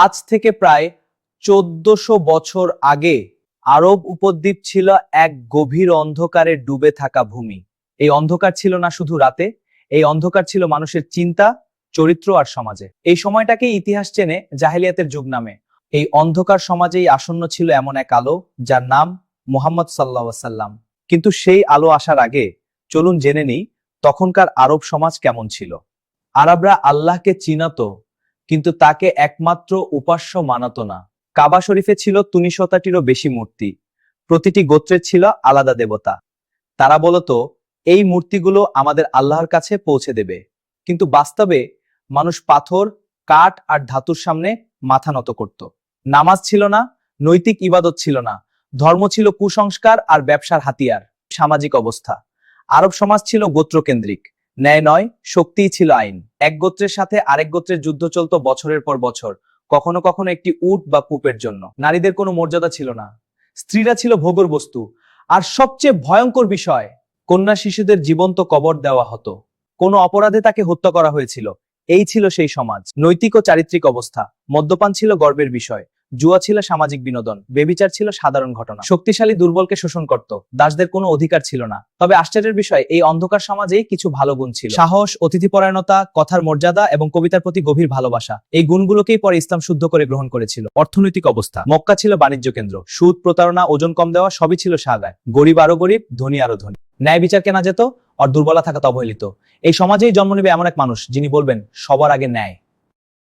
আজ থেকে প্রায় 1400 বছর আগে আরব উপদ্বীপ ছিল এক গভীর অন্ধকারে ডুবে থাকা ভূমি। এই অন্ধকার ছিল না শুধু রাতে, এই অন্ধকার ছিল মানুষের চিন্তা, চরিত্র আর সমাজে। এই সময়টাকে ইতিহাস চেনে জাহেলিয়াতের যুগ নামে। এই অন্ধকার সমাজেই আসন্ন ছিল এমন এক আলো যার নাম মুহাম্মদ সাল্লাল্লাহু আলাইহি ওয়াসাল্লাম। কিন্তু সেই আলো আসার আগে চলুন জেনে নিই তখনকার আরব সমাজ কেমন ছিল। আরবরা আল্লাহকে চিনাতো, কিন্তু তাকে একমাত্র উপাস্য মানত না। কাবা শরীফে ছিল ৩০শতাটিরও বেশি মূর্তি, প্রতিটি গোত্রের ছিল আলাদা দেবতা। তারা বলতো এই মূর্তিগুলো আমাদের আল্লাহর কাছে পৌঁছে দেবে, কিন্তু বাস্তবে মানুষ পাথর, কাঠ আর ধাতুর সামনে মাথা নত করত। নামাজ ছিল না, নৈতিক ইবাদত ছিল না, ধর্ম ছিল কুসংস্কার আর ব্যবসার হাতিয়ার। সামাজিক অবস্থা, আরব সমাজ ছিল গোত্রকেন্দ্রিক, ন্যায় নয়, শক্তিই ছিল আইন। এক গোত্রের সাথে আরেক গোত্রের যুদ্ধ চলত বছরের পর বছর, কখনো কখনো একটি উট বা কূপের জন্য। নারীদের কোনো মর্যাদা ছিল না, স্ত্রীরা ছিল ভোগের বস্তু, আর সবচেয়ে ভয়ঙ্কর বিষয়, কন্যা শিশুদের জীবন্ত কবর দেওয়া হতো। কোনো অপরাধে তাকে হত্যা করা হয়েছিল। এই ছিল সেই সমাজ। নৈতিক ও চারিত্রিক অবস্থা, মদ্যপান ছিল গর্বের বিষয়, জুয়া ছিল সামাজিক বিনোদন, বেবিচার ছিল সাধারণ ঘটনা। শক্তিশালী দুর্বলকে শোষণ করত, দাসদের কোনো অধিকার ছিল না। তবে আশ্চর্যের বিষয়, এই অন্ধকার সমাজেই কিছু ভালো গুণ ছিল। সাহস, অতিথিপরায়ণতা, কথার মর্যাদা এবং কবিতার প্রতি গভীর ভালোবাসা। এই গুণগুলোকেই পরে ইসলাম শুদ্ধ করে গ্রহণ করেছিল। অর্থনৈতিক অবস্থা, মক্কা ছিল বাণিজ্য কেন্দ্র। সুদ, প্রতারণা, ওজন কম দেওয়া সবই ছিল সাদায়। গরিব আরো গরিব, ধনী আরো ধনী। ন্যায় বিচার কেনা যেত, আর দুর্বলা থাকাতে অবহেলিত। এই সমাজেই জন্ম নেবে এমন এক মানুষ যিনি বলবেন সবার আগে ন্যায়।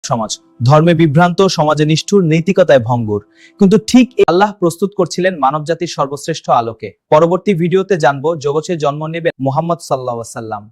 সমাজ ধর্মে বিভ্রান্ত, সমাজে নিষ্ঠুর, নৈতিকতায় ভঙ্গুর। কিন্তু ঠিক আল্লাহ প্রস্তুত করছিলেন মানবজাতির সর্বশ্রেষ্ঠ আলোকে। পরবর্তী ভিডিওতে জানবো জগতে জন্ম নেবে মুহাম্মদ সাল্লাল্লাহু আলাইহি ওয়াসাল্লাম।